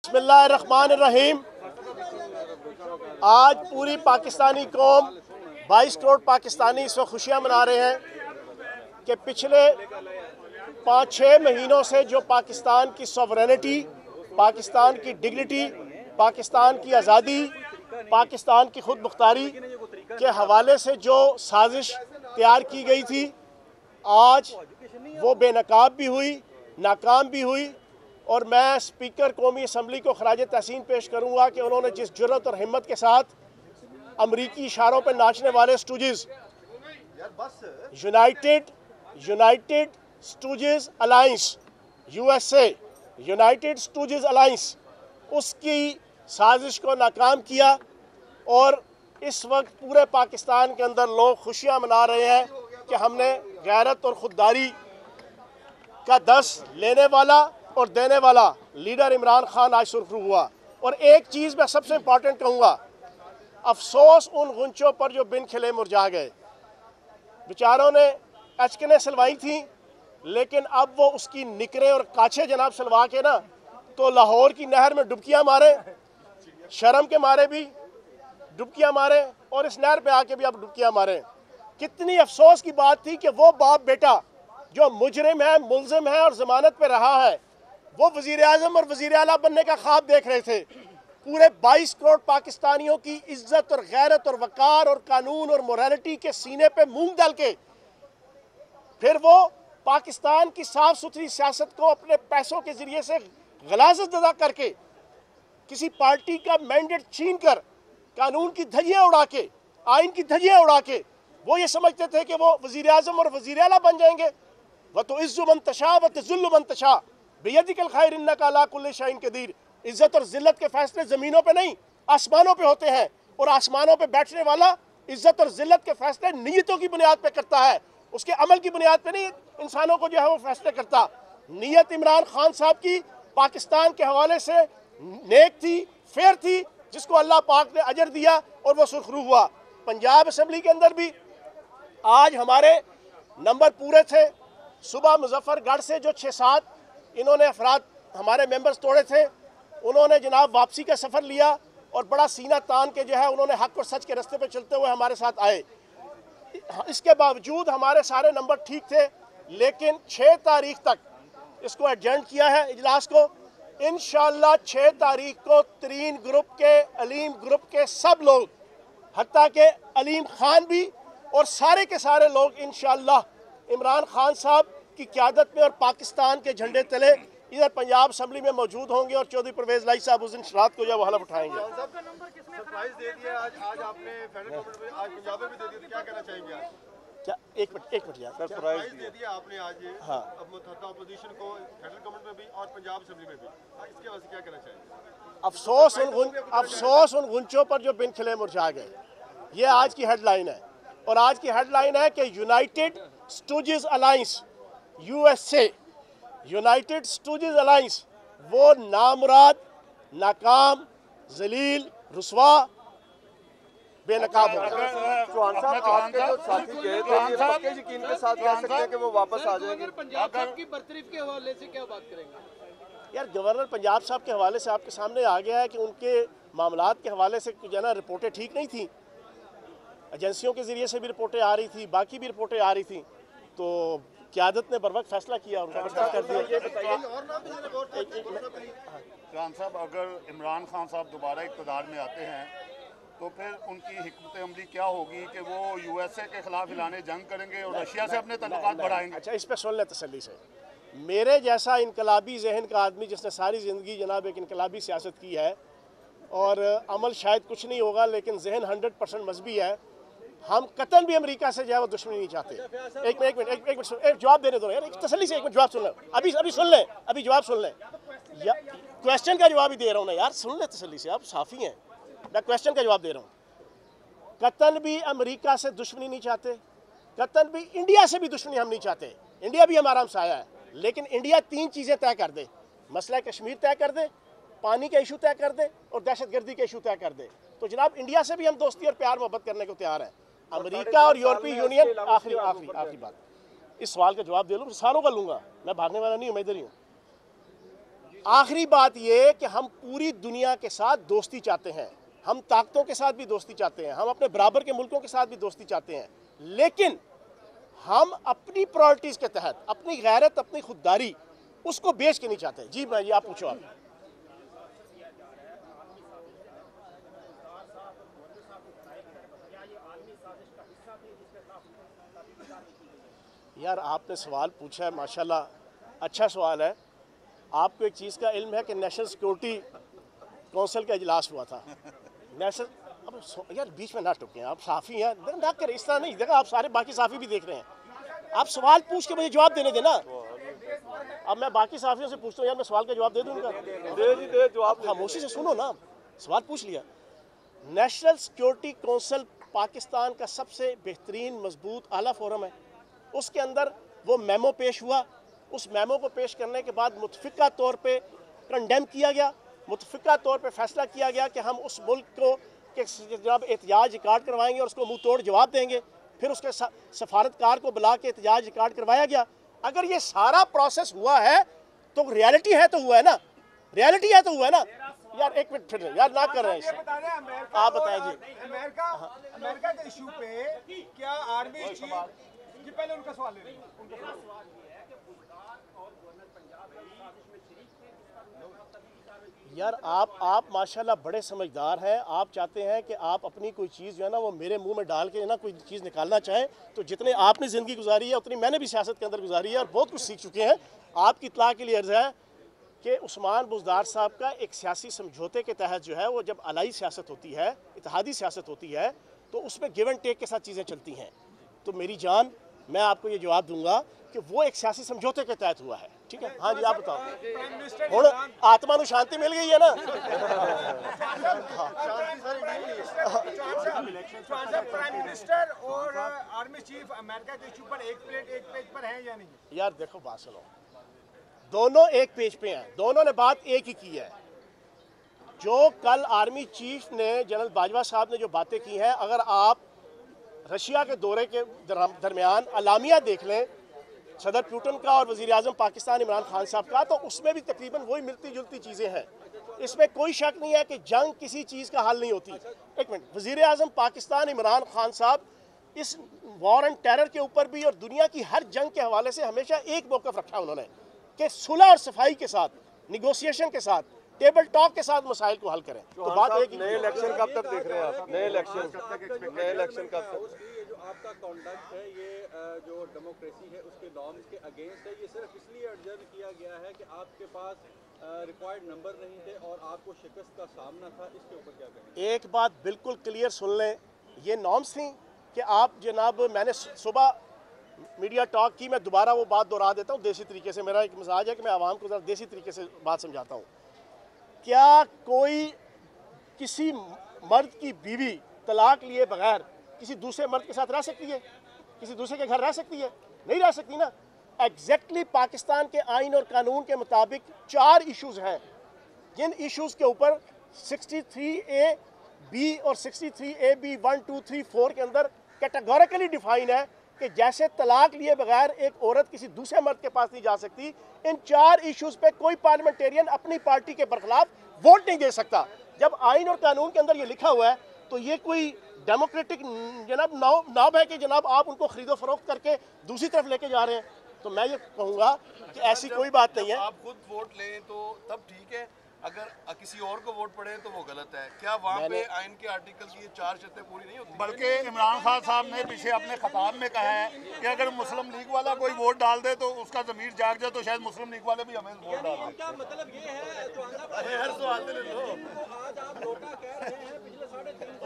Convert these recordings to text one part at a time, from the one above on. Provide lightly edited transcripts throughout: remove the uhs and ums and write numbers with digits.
बिस्मिल्लाहिर्रहमानिर्रहीम। आज पूरी पाकिस्तानी कौम 22 करोड़ पाकिस्तानी इस वक्त खुशियाँ मना रहे हैं कि पिछले 5-6 महीनों से जो पाकिस्तान की सॉवरेनिटी, पाकिस्तान की डिग्निटी, पाकिस्तान की आज़ादी, पाकिस्तान की खुद मुख्तारी के हवाले से जो साजिश तैयार की गई थी, आज वो बेनकाब भी हुई, नाकाम भी हुई। और मैं स्पीकर कौमी असम्बली को खराज तहसीन पेश करूँगा कि उन्होंने जिस जुर्रत और हिम्मत के साथ अमरीकी इशारों पर नाचने वाले stooges united stooges alliance USA, united stooges alliance, उसकी साजिश को नाकाम किया। और इस वक्त पूरे पाकिस्तान के अंदर लोग खुशियाँ मना रहे हैं कि हमने गैरत और खुददारी का दस लेने वाला और देने वाला लीडर इमरान खान आज सुर्खरू हुआ। और एक चीज़ मैं सबसे इम्पॉर्टेंट कहूँगा, अफसोस उन गुंचों पर जो बिन खिले मुरझा गए। बेचारों ने अचकनें सिलवाई थी, लेकिन अब वो उसकी निकरे और काछे जनाब सिलवा के ना तो लाहौर की नहर में डुबकियाँ मारे, शर्म के मारे भी डुबकियाँ मारे और इस नहर पे आके भी अब डुबकियाँ मारे। कितनी अफसोस की बात थी कि वो बाप बेटा जो मुजरिम है, मुल्जिम है और जमानत पे रहा है, वो वज़ीर आज़म और वज़ीर आला बनने का ख्वाब देख रहे थे। पूरे 22 करोड़ पाकिस्तानियों की इज्जत और गैरत और वकार और कानून और मोरालिटी के सीने पे मूंग डाल के फिर वो पाकिस्तान की साफ सुथरी सियासत को अपने पैसों के ज़रिए से गलाज़त अदा करके, किसी पार्टी का मैंडेट छीन कर, कानून की धज्जियाँ उड़ा के, आइन की धज्जियाँ उड़ा के वो ये समझते थे कि वो वज़ीर आज़म और वज़ीर आला बन जाएंगे। वह तो इज़्ज़ु मन तशा व तज़ुल्लु मन तशा बियदिकल खैर इन्नका अला कुल्लि शैइन क़दीर। इज़्ज़त और ज़िल्लत के फैसले ज़मीनों पे नहीं, आसमानों पे होते हैं। और आसमानों पे बैठने वाला इज़्ज़त और ज़िल्लत के फैसले नीयतों की बुनियाद पे करता है, उसके अमल की बुनियाद पे नहीं इंसानों को जो है वो फैसले करता। नीयत इमरान खान साहब की पाकिस्तान के हवाले से नेक थी, फेयर थी, जिसको अल्लाह पाक ने अजर दिया और वो सुर्खरू हुआ। पंजाब असम्बली के अंदर भी आज हमारे नंबर पूरे थे। सुबह मुजफ्फरगढ़ से जो 6-7 इन्होंने अफराद हमारे मेंबर्स तोड़े थे, उन्होंने जनाब वापसी का सफ़र लिया और बड़ा सीना तान के जो है उन्होंने हक और सच के रास्ते पे चलते हुए हमारे साथ आए। इसके बावजूद हमारे सारे नंबर ठीक थे, लेकिन 6 तारीख तक इसको एडजेंट किया है इजलास को। इंशाअल्लाह 6 तारीख को तरीन ग्रुप के, अलीम ग्रुप के सब लोग, हत्ता के अलीम खान भी और सारे के सारे लोग इंशाअल्लाह इमरान खान साहब की क़यादत में और पाकिस्तान के झंडे तले इधर पंजाब असम्बली में मौजूद होंगे और चौधरी परवेज़ लाई साहब उस दिन रात को जो हलफ उठाएंगे। सरप्राइज दे दिया आज आपने फेडरल गवर्नमेंट में, आज पंजाब में भी दे दिया, तो क्या कहना चाहेंगे आज? क्या एक मिनट यार, सरप्राइज दे दिया आपने आज ये। हाँ, अब मुतहदा अपोजिशन को फेडरल गवर्नमेंट में भी और पंजाब असम्बली में भी, इसके वजह से क्या कहना चाहेंगे? अफसोस उन गुंचों पर जो बिन खिले मुरझा गए। ये आज की हेडलाइन है। और आज की हेडलाइन है कि united stooges alliance USA, united stooges alliance वो नामुराद, नाकाम, जलील, रुसवा, बेनकाब हो गया। चौहान साहब, आपके जो साथी गए थे, ये पक्के यकीन के साथ कह सकते हैं कि वो वापस आ जाएंगे। पंजाब साहब की बरतरीफ के हवाले से क्या बात करेंगे? यार, गवर्नर पंजाब साहब के हवाले से आपके सामने आ गया है कि उनके मामलात के हवाले से जो है ना रिपोर्टें ठीक नहीं थी। एजेंसियों के ज़रिए से भी रिपोर्टें आ रही थी, बाकी भी रिपोर्टें आ रही थी, तो क़यादत ने बर वक्त फैसला किया और बर्दाश्त कर दिया। चौहान साहब, अगर इमरान खान साहब दोबारा इक़्तिदार में आते हैं तो फिर उनकी हिकमत अमली क्या होगी कि वो USA के खिलाफ ऐलान जंग करेंगे और रशिया से अपने तल्लुकात बढ़ाएंगे? अच्छा, इस पर सुन लें तसल्ली से। मेरे जैसा इनकलाबी जहन का आदमी जिसने सारी ज़िंदगी जनाब एक इनकलाबी सियासत की है, और अमल शायद कुछ नहीं होगा लेकिन जहन 100% मजहबी है, हम कतन भी अमेरिका से जो है वो दुश्मनी नहीं चाहते। एक मिनट एक जवाब देने दो यार, एक तसल्ली से एक मिनट जवाब सुन लें। अभी सुन लें, अभी जवाब सुन लें। क्वेश्चन का जवाब ही दे रहा हूँ ना यार, सुन लें तसल्ली से, आप साफ़ी हैं। मैं क्वेश्चन का जवाब दे रहा हूँ। कतन भी अमेरिका से दुश्मनी नहीं चाहते, कतन भी इंडिया से भी दुश्मनी हम नहीं चाहते। इंडिया भी हमारा हमसाया है, लेकिन इंडिया 3 चीज़ें तय कर दे, मसला कश्मीर तय कर दे, पानी का इशू तय कर दे और दहशतगर्दी का इशू तय कर दे। तो जनाब इंडिया से भी हम दोस्ती और प्यार मोहब्बत करने को तैयार हैं। अमेरिका और यूरोपीय यूनियन, आखिरी बात, इस सवाल का जवाब दे लूँ, सालों का लूँगा, मैं भागने वाला नहीं हूँ, मैं इधर ही हूँ। आखिरी बात ये कि हम पूरी दुनिया के साथ दोस्ती चाहते हैं, हम ताकतों के साथ भी दोस्ती चाहते हैं, हम अपने बराबर के मुल्कों के साथ भी दोस्ती चाहते हैं, लेकिन हम अपनी प्रायोरिटीज़ के तहत अपनी गैरत, अपनी खुददारी उसको बेच के नहीं चाहते। जी भाई, आप पूछो। आप यार, आपने सवाल पूछा है, माशाल्लाह अच्छा सवाल है। आपको एक चीज़ का इल्म है कि नेशनल सिक्योरिटी काउंसिल का इजलास हुआ था। नेशनल, अब यार बीच में ना टुकें, आप साफ़ी हैं, ना करें इस तरह नहीं। देखा, आप सारे बाकी साफ़ी भी देख रहे हैं, आप सवाल पूछ के मुझे जवाब देने देना। अब मैं बाकी साफ़ियों से पूछता हूँ, यार मैं सवाल का जवाब दे दूँगा? दे जवाब, खामोशी से सुनो ना। सवाल पूछ लिया। नेशनल सिक्योरिटी काउंसिल पाकिस्तान का सबसे बेहतरीन मजबूत आला फोरम है। उसके अंदर वो मेमो पेश हुआ। उस मेमो को पेश करने के बाद मुतफिका तौर पे कंडेम किया गया, मुतफिका तौर पे फैसला किया गया कि हम उस मुल्क को के जनाब एहतजाज रिकॉर्ड करवाएंगे और उसको मुंह तोड़ जवाब देंगे। फिर उसके सफारतकार को बुला के एहतजाज रिकॉर्ड करवाया गया। अगर ये सारा प्रोसेस हुआ है तो रियलिटी है तो हुआ है ना, रियलिटी है तो हुआ है ना। यार एक मिनट, फिर यार ना कर रहे हैं इसे। आप बताएं जी। अमेरिका के इशू पे क्या आर्मी चीफ जी, पहले उनका सवाल ले लें। यार आप माशाल्लाह बड़े समझदार हैं। आप चाहते हैं कि आप अपनी कोई चीज़ जो है ना वो मेरे मुंह में डाल के ना कोई चीज़ निकालना चाहें। तो जितने आपने ज़िंदगी गुजारी है उतनी मैंने भी सियासत के अंदर गुजारी है और बहुत कुछ सीख चुके हैं। आपकी इत्तला के लिए अर्ज़ है कि उस्मान बुज़दार साहब का एक सियासी समझौते के तहत जो है वो जब अलाई सियासत होती है, इत्तेहादी सियासत होती है, तो उसमें गिव एंड टेक के साथ चीज़ें चलती हैं। तो मेरी जान, मैं आपको ये जवाब दूंगा कि वो एक सियासी समझौते के तहत हुआ है। ठीक है, हाँ जी, आप बताओ। हुण आत्मा को शांति मिल गई है ना। प्राइम मिनिस्टर और आर्मी चीफ अमेरिका के इशू पर एक पेज पर हैं या नहीं? यार देखो, बात सुनो, दोनों एक पेज पे हैं, दोनों ने बात एक ही की है। जो कल आर्मी चीफ ने, जनरल बाजवा साहब ने जो बातें की हैं, अगर आप रशिया के दौरे के दरमियान अलामिया देख लें सदर पुतिन का और वज़ीर आज़म पाकिस्तान इमरान खान साहब का, तो उसमें भी तकरीबन वही मिलती जुलती चीज़ें हैं। इसमें कोई शक नहीं है कि जंग किसी चीज़ का हल नहीं होती। एक मिनट, वज़ीर आज़म पाकिस्तान इमरान खान साहब इस वॉर एंड टेरर के ऊपर भी और दुनिया की हर जंग के हवाले से हमेशा एक मौक़िफ़ रखा उन्होंने कि सुलह और सफाई के साथ, निगोसिएशन के साथ, टेबल टॉक के साथ मसाइल को हल करें। तो बात एक ही, नए इलेक्शन कब तक देख रहे हैं आप? नए इलेक्शन कब तक? ये जो आपका कॉन्डक्ट है, ये जो डेमोक्रेसी है उसके नॉर्म्स के अगेंस्ट है, ये सिर्फ इसलिए अर्जन किया गया है कि आपके पास रिक्वायर्ड नंबर नहीं थे और आपको शिकस्त का सामना था। इसके ऊपर क्या कहेंगे? एक बात बिल्कुल क्लियर सुन लें, ये नॉर्म्स थी कि आप जनाब, मैंने सुबह मीडिया टॉक की, मैं दोबारा वो बात दोहरा देता हूँ देसी तरीके से। मेरा एक मिजाज है कि मैं आवाम को ज़रा देसी तरीके से बात समझाता हूँ। क्या कोई किसी मर्द की बीवी तलाक लिए बगैर किसी दूसरे मर्द के साथ रह सकती है? किसी दूसरे के घर रह सकती है? नहीं रह सकती ना। एग्जैक्टली पाकिस्तान के आइन और कानून के मुताबिक 4 इश्यूज़ हैं जिन इश्यूज़ के ऊपर 63A(B) और 63A(B) 1, 2, 3, 4 के अंदर कैटेगोरिकली डिफाइन है कि जैसे तलाक लिए बगैर एक औरत किसी दूसरे मर्द के पास नहीं जा सकती, इन 4 इश्यूज़ पे कोई पार्लियामेंटेरियन अपनी पार्टी के बरखिलाफ वोट नहीं दे सकता। जब आइन और कानून के अंदर ये लिखा हुआ है तो ये कोई डेमोक्रेटिक जनाब नाब है कि जनाब आप उनको खरीदो फरोख्त करके दूसरी तरफ लेके जा रहे हैं। तो मैं ये कहूँगा कि ऐसी कोई बात नहीं है। आप खुद वोट लें तो तब ठीक है, अगर किसी और को वोट पड़े तो वो गलत है। क्या वहाँ पे आइन के आर्टिकल की ये 4 शर्तें पूरी नहीं होती? बल्कि इमरान खान साहब ने पीछे अपने खिताब में कहा है कि अगर मुस्लिम लीग वाला कोई वोट डाल दे तो उसका ज़मीर जाग जाए, तो शायद मुस्लिम लीग वाले भी हमें वोट डाल दें। क्या मतलब ये है? तो हर सवाल में लो। आज आप नोटा कह रहे हैं, पिछले 3.5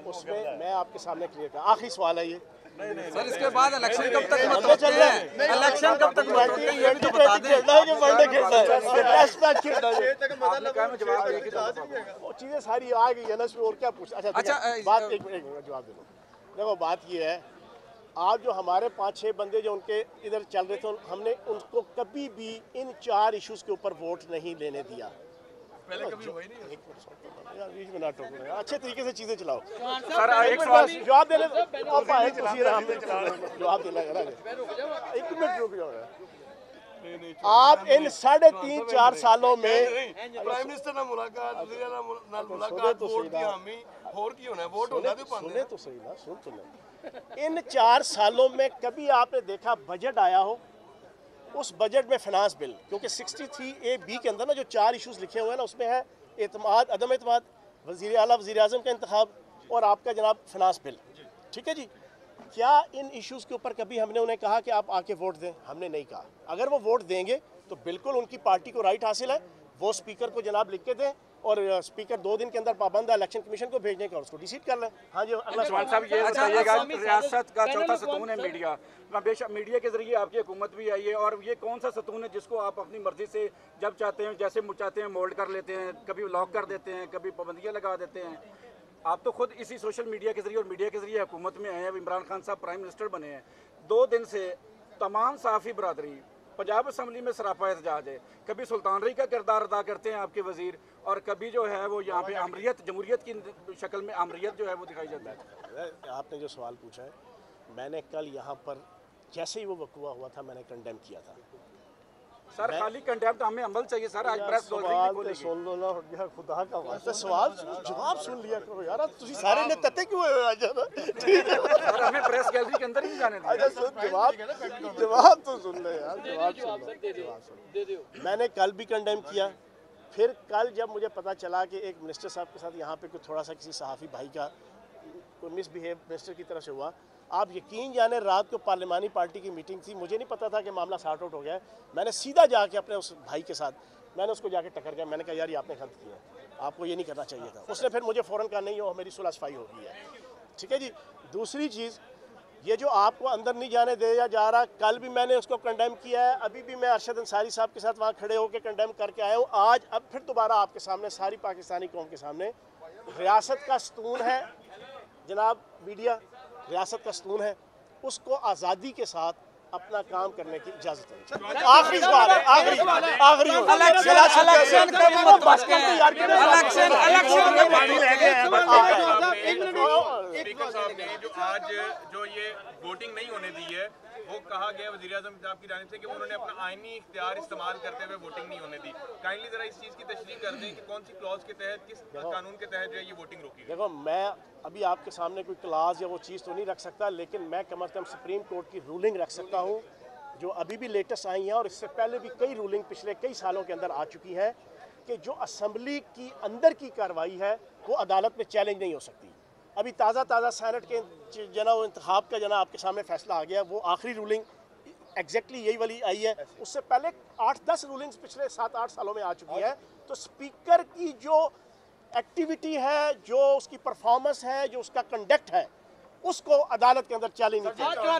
उसमें मैं आपके सामने क्लियर कर, आखिरी सवाल है ये। सर, इसके बाद इलेक्शन कब तक मतलब हैं? इलेक्शन कब तक मतलब हैं? ये भी तो बता दें। वो चीज़ें सारी आ गई है ना, इसमें और क्या पूछ। अच्छा, बात एक मिनट जवाब दे दो। देखो, बात ये है, आज जो हमारे 5-6 बंदे जो उनके इधर चल रहे थे, हमने उनको कभी भी इन 4 इश्यूज़ के ऊपर वोट नहीं लेने दिया। पहले कभी हुआ ही नहीं। यार बीच में ना टोको, अच्छे तरीके से चीज़ें चलाओ। सर, एक सवाल जवाब देने जवाब देना है ना। एक मिनट रुक जाओ। आप इन 3.5-4 सालों में प्राइम मिनिस्टर ਨਾਲ ਮੁਲਾਕਾਤ ਵਜ਼ੀਰ ਨਾਲ ਮੁਲਾਕਾਤ ਵੋਟ ਦੀ ਹਾਮੀ ਹੋਰ ਕੀ ਹੋਣਾ ਵੋਟ ਹੁੰਦਾ ਤੇ ਪਾਉਂਦੇ सुने तो सही ना, सुन तो ले। इन 4 सालों में कभी आपने देखा बजट आया हो, उस बजट में फाइनेंस बिल, क्योंकि 63A(B) के अंदर ना जो 4 इश्यूज लिखे हुए हैं ना, उसमें है एतमाद, अदम एतमाद, वज़ीर आला वज़ीर आज़म का इंतखाब और आपका जनाब फाइनेंस बिल। ठीक है जी, क्या इन इश्यूज़ के ऊपर कभी हमने उन्हें कहा कि आप आके वोट दें? हमने नहीं कहा। अगर वो वोट देंगे तो बिल्कुल उनकी पार्टी को राइट हासिल है, वो स्पीकर को जनाब लिख के दें और स्पीकर 2 दिन के अंदर पाबंद है इलेक्शन कमीशन को भेजने का और उसको डिसीड कर लें। हाँ जी, अगला सवाल साहब ये बताइएगा, रियासत का चौथा सतून है मीडिया, बेशक मीडिया के जरिए आपकी हुकूमत भी आई है, और ये कौन सा सतून है जिसको आप अपनी मर्जी से जब चाहते हैं जैसे चाहते हैं मोल्ड कर लेते हैं, कभी लॉक कर देते हैं, कभी पाबंदियाँ लगा देते हैं? आप तो खुद इसी सोशल मीडिया के जरिए और मीडिया के जरिए हुकूमत में आए हैं, इमरान खान साहब प्राइम मिनिस्टर बने हैं। 2 दिन से तमाम सहाफ़ी बरादरी पंजाब असम्बली में सरापा एहतजाज है, कभी सुल्तान रही का किरदार अदा करते हैं आपके वजीर, और कभी जो है वो यहाँ पे अमरीत जमहूरियत की शक्ल में अमरीत जो है वो दिखाई जाता है। आपने जो सवाल पूछा है, मैंने कल यहाँ पर जैसे ही वो वक़ुआ हुआ था मैंने कंडेम किया था। सर खाली कंडेम तो हमें अमल चाहिए सर। आज प्रेस सवाल सुन लो ना यार, खुदा का वास्ता सवाल जवाब सुन लिया करो यार, तुझे सारे ने तते क्यों हुए आज ना? ठीक है सर, हमें प्रेस गैलरी के अंदर ही जाने दिया। अच्छा सुन, जवाब तो सुन ले यार, जवाब दे दो। मैंने कल भी कंडेम किया, फिर कल जब मुझे पता चला कि एक मिनिस्टर साहब के साथ यहाँ पे कुछ थोड़ा सा किसी सहाफ़ी भाई का कोई मिसबिहेव मिनिस्टर की तरफ से हुआ, आप यकीन जाने रात को पार्लिमानी पार्टी की मीटिंग थी, मुझे नहीं पता था कि मामला सॉर्ट आउट हो गया है। मैंने सीधा जाके अपने उस भाई के साथ मैंने उसको जाके टक्कर गया, मैंने कहा यार ये आपने गलत किया, आपको ये नहीं करना चाहिए था। उसने फिर मुझे फ़ौरन कहा नहीं हो मेरी सुलह सफाई हो गई है। ठीक है जी। दूसरी चीज़, ये जो आपको अंदर नहीं जाने दिया जा रहा, कल भी मैंने उसको कंडेम किया है, अभी भी मैं अरशद अंसारी साहब के साथ वहाँ खड़े होकर कंडेम करके आया हूँ। आज अब फिर दोबारा आपके सामने सारी पाकिस्तानी कौम के सामने, रियासत का सतून है जनाब मीडिया, रियासत का सतून है, उसको आज़ादी के साथ अपना काम करने की इजाज़त है। आखिरी सवाल है, आखिरी जो आज जो ये वोटिंग नहीं होने दी है, वो कहा गया वज़ीर आज़म साहब की जानिब से कि उन्होंने अपना आईनी इख्तियार इस्तेमाल करते हुए वोटिंग नहीं होने दी। काइंडली जरा इस चीज़ की तशरीह कर दें कि कौन सी क्लॉज के तहत, किस कानून के तहत जो है ये वोटिंग रोकी। देखो, मैं अभी आपके सामने कोई क्लास या वो चीज़ तो नहीं रख सकता, लेकिन मैं कम अज़ कम सुप्रीम कोर्ट की रूलिंग रख सकता हूँ जो अभी भी लेटेस्ट आई हैं, और इससे पहले भी कई रूलिंग पिछले कई सालों के अंदर आ चुकी है कि जो असम्बली की अंदर की कार्रवाई है वो अदालत में चैलेंज नहीं हो सकती। अभी ताज़ा सेनेट के जना इंतखाब का जना आपके सामने फैसला आ गया, वो आखिरी रूलिंग एग्जैक्टली यही वाली आई है। उससे पहले 8-10 रूलिंग्स पिछले 7-8 सालों में आ चुकी है। तो स्पीकर की जो एक्टिविटी है, जो उसकी परफॉर्मेंस है, जो उसका कंडक्ट है, उसको अदालत के अंदर चैलेंज नहीं किया।